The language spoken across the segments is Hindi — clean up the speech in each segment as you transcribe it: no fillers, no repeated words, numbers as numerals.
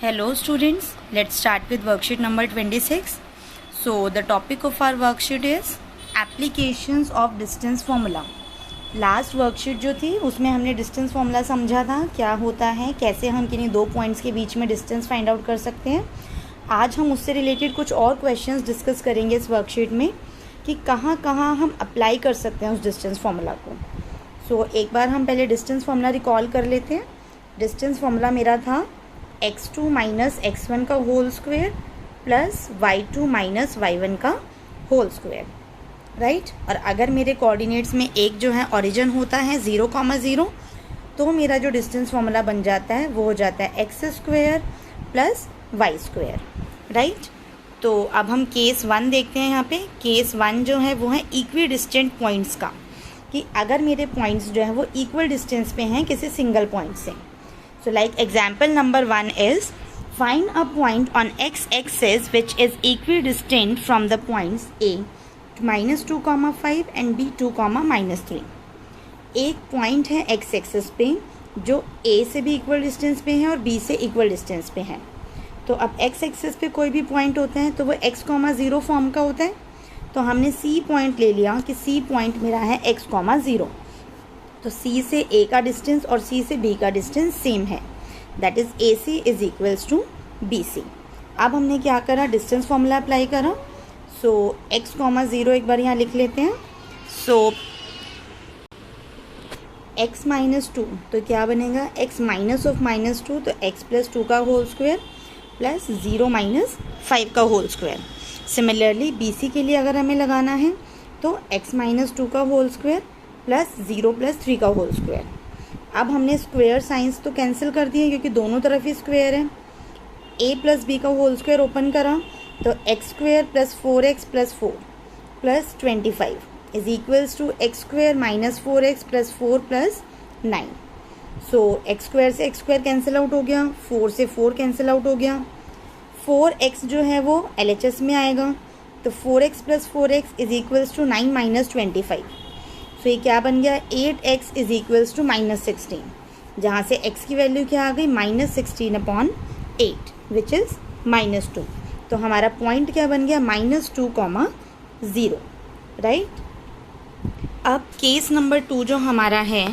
Hello students, let's start with worksheet number 26. So the topic of our worksheet is applications of distance formula. Last worksheet जो थी उसमें हमने डिस्टेंस फॉर्मूला समझा था, क्या होता है, कैसे हम किन्हीं दो पॉइंट्स के बीच में डिस्टेंस फाइंड आउट कर सकते हैं। आज हम उससे रिलेटेड कुछ और क्वेश्चंस डिस्कस करेंगे इस वर्कशीट में कि कहाँ कहाँ हम अप्लाई कर सकते हैं उस डिस्टेंस फार्मूला को। सो एक बार हम पहले डिस्टेंस फार्मूला रिकॉल कर लेते हैं। डिस्टेंस फार्मूला मेरा था x2 माइनस x1 का whole square plus y2 minus y1 का होल स्क्वायर, राइट। और अगर मेरे कोऑर्डिनेट्स में एक जो है ओरिजिन होता है 0,0, तो मेरा जो डिस्टेंस फार्मूला बन जाता है वो हो जाता है x square plus Y square, right. तो अब हम केस 1 देखते हैं। यहाँ पे केस 1 जो है वो है इक्वी डिस्टेंट पॉइंट्स का, कि अगर मेरे पॉइंट्स जो है वो इक्वल डिस्टेंस पे हैं किसी सिंगल पॉइंट से। So like example number 1 is find a point on x-axis which is equidistant from the points A minus 2,5 and B 2,-3। एक पॉइंट है x एक्सिस पे जो A से भी इक्वल डिस्टेंस पे है और B से इक्वल डिस्टेंस पे है। तो अब x एक्सिस पे कोई भी पॉइंट होता है तो वो x,0 फॉर्म का होता है। तो हमने C पॉइंट ले लिया कि C पॉइंट मेरा है x,0। तो C से A का डिस्टेंस और C से B का डिस्टेंस सेम है, that is AC is equals to BC। अब हमने क्या करा, डिस्टेंस फॉर्मूला अप्लाई करा। सो x,0 एक बार यहाँ लिख लेते हैं। सो x माइनस 2 तो क्या बनेगा, x माइनस ऑफ माइनस 2 तो x प्लस 2 का होल स्क्वायर प्लस 0 माइनस 5 का होल स्क्वायर। सिमिलरली BC के लिए अगर हमें लगाना है तो x माइनस 2 का होल स्क्वायर प्लस 0 प्लस 3 का होल स्क्वायर। अब हमने स्क्वायर साइंस तो कैंसिल कर दिए क्योंकि दोनों तरफ ही स्क्वायर है। a प्लस बी का होल स्क्वायर ओपन करा तो x square plus 4x plus 4 plus 25 is equals to x square minus 4x plus 4 plus 9। So x square से एक्स स्क्वायर कैंसिल आउट हो गया, 4 से 4 कैंसिल आउट हो गया। 4x जो है वो LHS में आएगा तो 4x plus 4x is equals to 9 minus 25। तो ये क्या बन गया, 8x is equals to minus 16, जहाँ से x की वैल्यू क्या आ गई, माइनस 16/8 विच इज़ माइनस 2। तो हमारा पॉइंट क्या बन गया, -2,0, राइट। अब केस नंबर 2 जो हमारा है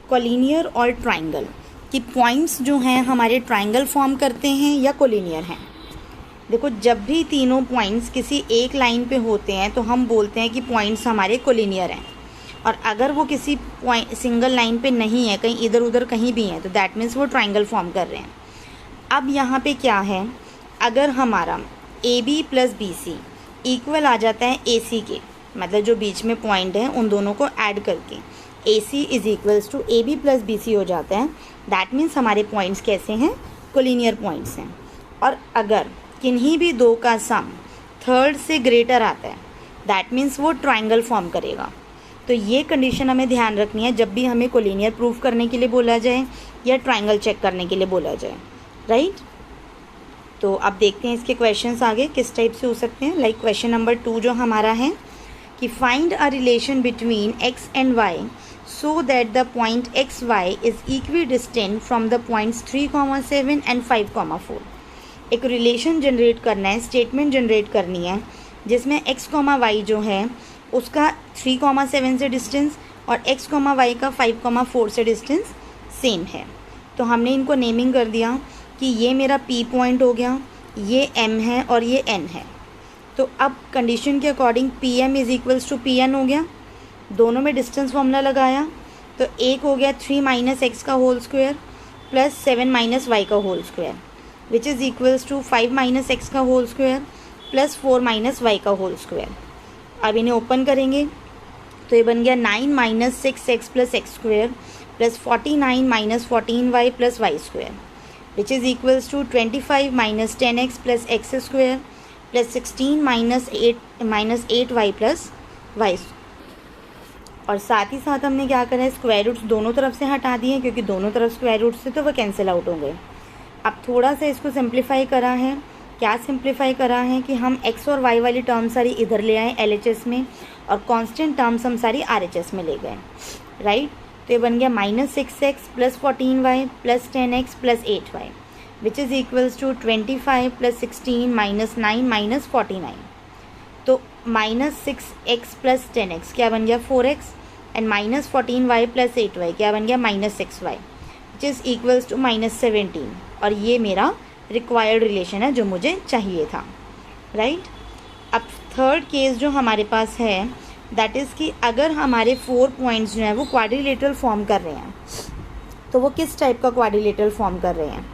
कोलिनियर और ट्राइंगल, कि पॉइंट्स जो हैं हमारे ट्राइंगल फॉर्म करते हैं या कोलिनियर हैं। देखो, जब भी तीनों पॉइंट्स किसी एक लाइन पे होते हैं तो हम बोलते हैं कि पॉइंट्स हमारे कोलिनियर हैं। और अगर वो किसी पॉइंट सिंगल लाइन पे नहीं है, कहीं इधर उधर कहीं भी है, तो दैट मीन्स वो ट्राइंगल फॉर्म कर रहे हैं। अब यहाँ पे क्या है, अगर हमारा AB प्लस BC इक्वल आ जाता है AC के, मतलब जो बीच में पॉइंट है उन दोनों को ऐड करके AC is equals to AB plus BC हो जाता है, दैट मीन्स हमारे पॉइंट्स कैसे हैं, कोलिनियर पॉइंट्स हैं। और अगर किन्हीं भी दो का सम थर्ड से ग्रेटर आता है, दैट मीन्स वो ट्राइंगल फॉर्म करेगा। तो ये कंडीशन हमें ध्यान रखनी है जब भी हमें कोलिनियर प्रूफ करने के लिए बोला जाए या ट्राइंगल चेक करने के लिए बोला जाए, राइट। तो अब देखते हैं इसके क्वेश्चंस आगे किस टाइप से हो सकते हैं। लाइक क्वेश्चन नंबर 2 जो हमारा है कि find a relation between x and y so that the point xy is equi distant from the points 3,7 and 5,4। एक रिलेशन जनरेट करना है, स्टेटमेंट जनरेट करनी है जिसमें x, y जो है उसका 3,7 से डिस्टेंस और x, y का 5,4 से डिस्टेंस सेम है। तो हमने इनको नेमिंग कर दिया कि ये मेरा P पॉइंट हो गया, ये M है और ये N है। तो अब कंडीशन के according PM is equals to PN हो गया। दोनों में डिस्टेंस फॉर्मूला लगाया तो एक हो गया 3 माइनस एक्स का whole square plus 7 minus Y का whole square which is equals to 5 minus X का whole square plus 4 minus Y का होल स्क्वायर। अब इन्हें ओपन करेंगे तो ये बन गया 9 minus 6x plus X square plus 49 minus 14y plus Y square which is equals to 25 minus 10x plus X square plus 16 minus 8y plus Y. और साथ ही साथ हमने क्या करा है, स्क्वायर रूट्स दोनों तरफ से हटा दिए क्योंकि दोनों तरफ स्क्वायर रूट्स थे तो वो कैंसिल आउट हो गए। अब थोड़ा सा इसको सिंप्लीफाई करा है। क्या सिंप्लीफाई करा है कि हम x और y वाली टर्म सारी इधर ले आए LHS में और कांस्टेंट टर्म्स हम सारी RHS में ले गए, राइट। तो ये बन गया -6x plus 14y plus 10x plus 8y which is equals to 25 + 16 - 9 - 49। तो -6x + 10x क्या बन गया 4x, एंड -14y + 8y क्या बन गया -6y, which is equals to -17। और ये मेरा रिक्वायर्ड रिलेशन है जो मुझे चाहिए था, राइट। अब थर्ड केस जो हमारे पास है दैट इज़ कि अगर हमारे 4 पॉइंट्स जो हैं वो क्वाड्रिलेटरल फॉर्म कर रहे हैं, तो वो किस टाइप का क्वाड्रिलेटरल फॉर्म कर रहे हैं।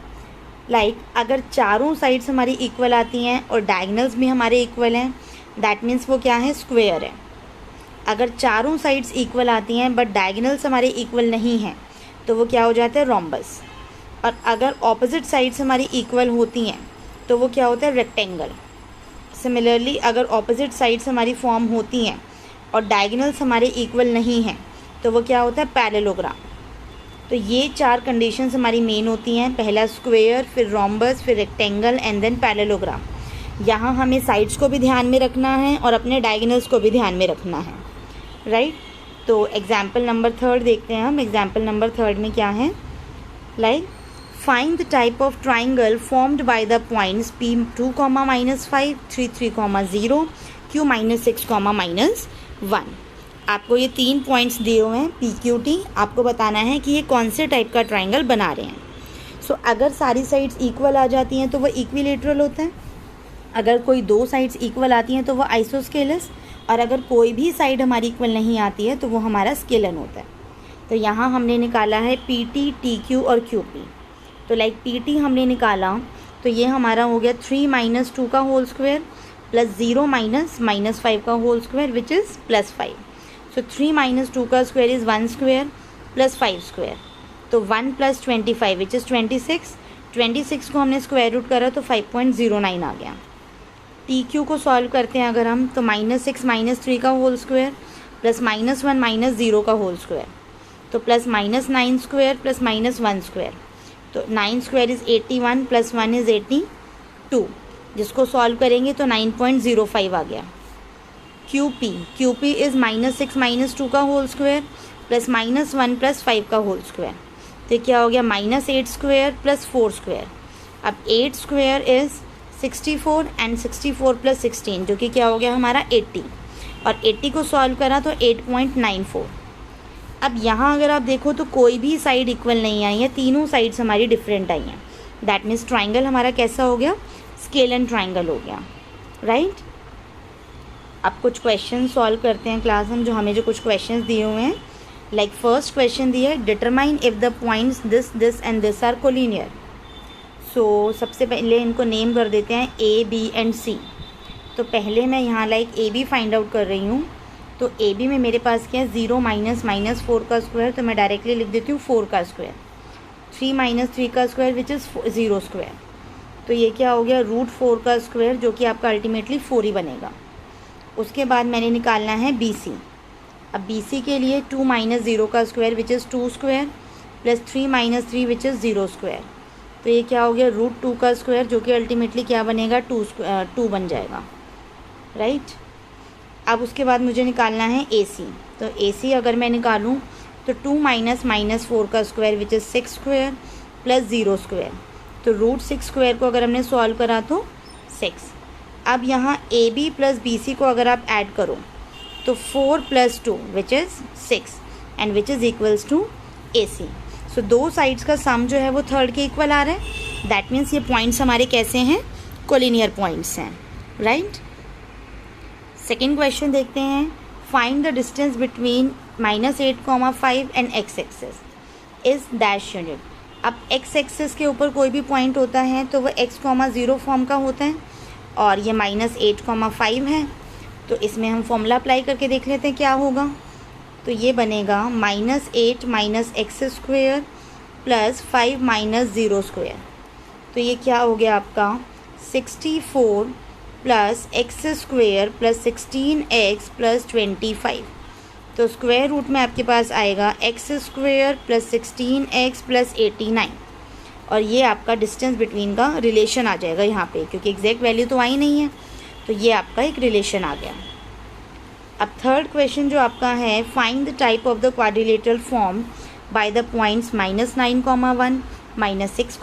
लाइक अगर चारों साइड्स हमारी इक्वल आती हैं और डायगनल्स भी हमारे इक्वल हैं, दैट मीन्स वो क्या है स्क्वेयर है। अगर चारों साइड्स इक्वल आती हैं बट डायगनल्स हमारे इक्वल नहीं हैं, तो वो क्या हो जाता है रोम्बस। और अगर ऑपोजिट साइड्स हमारी इक्वल होती हैं तो वो क्या होता है रेक्टेंगल। सिमिलरली अगर ऑपोजिट साइड्स हमारी फॉर्म होती हैं और डायगनल्स हमारे इक्वल नहीं हैं तो वो क्या होता है पैरेललोग्राम। तो ये 4 कंडीशंस हमारी मेन होती हैं, पहला स्क्वेयर, फिर रोम्बस, फिर रेक्टेंगल एंड देन पैरेललोग्राम। यहाँ हमें साइड्स को भी ध्यान में रखना है और अपने डायगनल्स को भी ध्यान में रखना है, राइट। तो एग्जाम्पल नंबर 3 देखते हैं हम। एग्जाम्पल नंबर 3 में क्या है, like find the type of triangle formed by the points P2, -5, 3, 0, Q -6, -1। आपको ये 3 पॉइंट्स दिए हुए हैं PQT, आपको बताना है कि ये कौन से टाइप का ट्राइंगल बना रहे हैं। सो अगर सारी साइड्स इक्वल आ जाती हैं तो वो इक्विलेटरल होता है, अगर कोई 2 साइड्स इक्वल आती हैं तो वो आइसोस्केलस, और अगर कोई भी साइड हमारी इक्वल नहीं आती है तो वो हमारा स्केलन होता है। तो यहाँ हमने निकाला है PT, TQ और QP। तो लाइक PT हमने निकाला तो ये हमारा हो गया 3 - 2 का होल स्क्वायर + 0 - -5 का whole square which is +5। So 3 - 2 का स्क्वायर इज़ 1 स्क्वायर + 5 स्क्वायर। तो 1 + 25 विच इज़ 26। 26 को हमने स्क्वायर रूट करा तो 5.09 आ गया। TQ को सॉल्व करते हैं अगर हम, तो -6 - 3 का होल स्क्वायर + -1 - 0 का होल स्क्वायर, तो +-9 स्क्वायर + -1 स्क्वायर। तो 9 स्क्वायर इज़ 81 + 1 इज़ 82, जिसको सॉल्व करेंगे तो 9.05 आ गया। QP इज़ -6 - 2 का होल स्क्वायर + -1 + 5 का होल स्क्वायर। तो क्या हो गया -8 स्क्वायर + 4 स्क्वायर। अब 8 स्क्वायर इज़ 64 एंड 64 + 16 जो कि क्या हो गया हमारा 80, और 80 को सॉल्व करा तो 8.94। अब यहाँ अगर आप देखो तो कोई भी साइड इक्वल नहीं आई है, तीनों साइड्स हमारी डिफरेंट आई हैं। दैट मीन्स ट्राइंगल हमारा कैसा हो गया स्केलन ट्राइंगल हो गया, राइट। अब कुछ क्वेश्चन सॉल्व करते हैं क्लास में, जो हमें जो कुछ क्वेश्चन दिए हुए हैं। लाइक फर्स्ट क्वेश्चन दिया है determine if the points this and this are collinear. So सबसे पहले इनको नेम कर देते हैं A, B एंड C। तो पहले मैं यहाँ लाइक AB फाइंड आउट कर रही हूँ। तो AB में मेरे पास क्या है 0 - -4 का स्क्वायर, तो मैं डायरेक्टली लिख देती हूँ 4 का स्क्वायर। 3 - 3 का स्क्वायर विच इज़ 0 स्क्वायर। तो ये क्या हो गया √4 का स्क्वायर, जो कि आपका अल्टीमेटली 4 ही बनेगा। उसके बाद मैंने निकालना है BC। अब BC के लिए 2 - 0 का square which is 2 square + 3 - 3 which is 0 square. तो ये क्या हो गया √2 का स्क्वायर, जो कि अल्टीमेटली क्या बनेगा 2 बन जाएगा, राइट। अब उसके बाद मुझे निकालना है AC। तो AC अगर मैं निकालूं तो 2 - -4 का square which is 6 square + 0 square. तो √6 स्क्वायर को अगर हमने सॉल्व करा तो 6। अब यहाँ AB + BC को अगर आप ऐड करो तो 4 + 2 which is 6 and which is equals to AC। So 2 sides का सम जो है वो थर्ड के इक्वल आ रहा है। दैट मीन्स ये पॉइंट्स हमारे कैसे हैं कोलिनियर पॉइंट्स हैं, राइट। सेकेंड क्वेश्चन देखते हैं। Find the distance between -8, 5 and x axis is dash unit. अब x एक्सिस के ऊपर कोई भी पॉइंट होता है तो वो x, 0 फॉर्म का होता है, और ये -8, 5 है। तो इसमें हम फॉर्मूला अप्लाई करके देख लेते हैं क्या होगा। तो ये बनेगा -8 - x स्क्वायर + 5 - 0 स्क्वायर। तो ये क्या हो गया आपका 64 + x स्क्वायर + 16x + 25। तो स्क्वायर रूट में आपके पास आएगा x स्क्वायर + 16x + 89, और ये आपका डिस्टेंस बिटवीन का रिलेशन आ जाएगा यहाँ पे, क्योंकि एग्जैक्ट वैल्यू तो आई नहीं है। तो ये आपका एक रिलेशन आ गया। अब थर्ड क्वेश्चन जो आपका है find the type of the quadrilateral form by the points -9, 1, -6,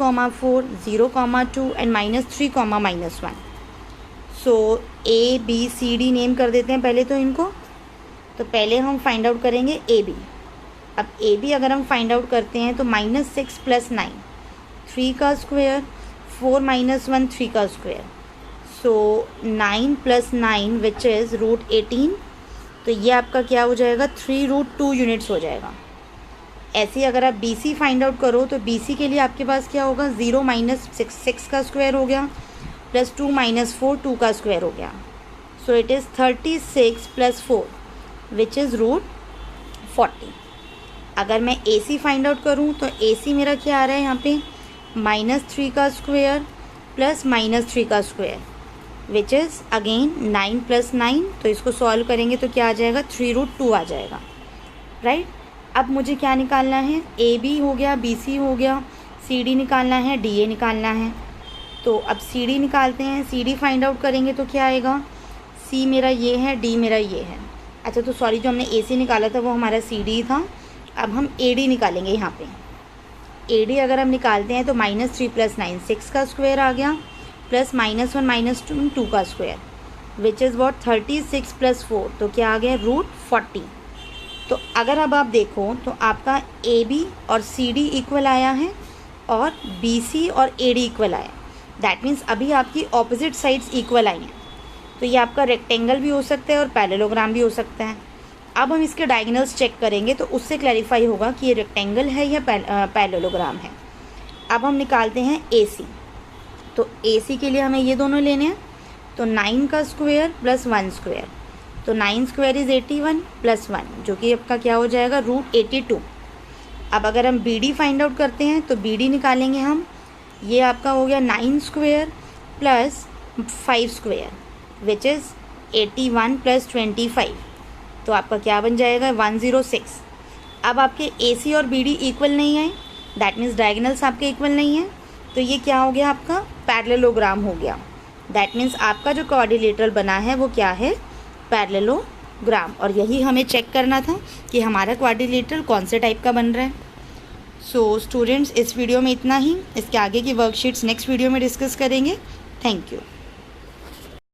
0, 2 and -3, -1। So A B C D name कर देते हैं पहले तो इनको। तो पहले हम फाइंड आउट करेंगे ए बी। अब ए बी अगर हम फाइंड आउट करते हैं तो -6 + 9 3 का स्क्वायर, 4 - 1 3 का स्क्वायर। So 9 + 9 which is √18। तो ये आपका क्या हो जाएगा, 3√2 यूनिट्स हो जाएगा। ऐसे ही अगर आप बी सी फाइंड आउट करो तो बी सी के लिए आपके पास क्या होगा, 0 - 6 का स्क्वायर हो गया, +2 - 4 2 का स्क्वायर हो गया। So it is 36 + 4 which is √40। अगर मैं ए सी फाइंड आउट करूँ तो ए सी मेरा क्या आ रहा है यहाँ पे, -3 का स्क्वायर + -3 का स्क्वायर विच इज़ अगेन 9 + 9। तो इसको सॉल्व करेंगे तो क्या आ जाएगा, 3√2 आ जाएगा, राइट। अब मुझे क्या निकालना है, ए बी हो गया, बी सी हो गया, सी डी निकालना है, डी ए निकालना है। तो अब सी डी निकालते हैं। सी डी फाइंड आउट करेंगे तो क्या आएगा, सी मेरा ये है, डी मेरा ये है। अच्छा तो सॉरी, जो हमने ए सी निकाला था वो हमारा सी डी था। अब हम ए डी निकालेंगे यहाँ पे। ए डी अगर हम निकालते हैं तो -3 + 9 6 का स्क्वायर आ गया, +- 1 - 2 2 का स्क्वायर विच इज़ वॉट 36 + 4। तो क्या आ गया, √40। तो अगर अब आप देखो तो आपका ए बी और सी डी इक्वल आया है और बी सी और ए डी इक्वल आया। दैट मीन्स अभी आपकी ऑपोजिट साइड्स इक्वल आई हैं। तो ये आपका रेक्टेंगल भी हो सकता है और पैरेललोग्राम भी हो सकता है। अब हम इसके डायगोनल्स चेक करेंगे तो उससे क्लैरिफाई होगा कि ये रेक्टेंगल है या पैरेललोग्राम है। अब हम निकालते हैं ए सी। तो ए सी के लिए हमें ये दोनों लेने हैं। तो 9 का स्क्वायर + 1 स्क्वायर। तो 9 स्क्वायर इज़ 81 + 1 जो कि आपका क्या हो जाएगा, √82। अब अगर हम बी डी फाइंड आउट करते हैं तो बी डी निकालेंगे हम। ये आपका हो गया 9 स्क्वायर + 5 स्क्वायर विच इज़ 81 + 25। तो आपका क्या बन जाएगा, 106। अब आपके ए सी और बी डी इक्वल नहीं आए, दैट मीन्स डायगोनल्स आपके इक्वल नहीं है। तो ये क्या हो गया, आपका पैरेललोग्राम हो गया। दैट मीन्स आपका जो क्वाड्रिलेटरल बना है वो क्या है, पैरेललोग्राम। और यही हमें चेक करना था कि हमारा क्वाड्रिलेटरल कौन से टाइप का बन रहा है। सो स्टूडेंट्स, इस वीडियो में इतना ही। इसके आगे की वर्कशीट्स नेक्स्ट वीडियो में डिस्कस करेंगे। Thank you.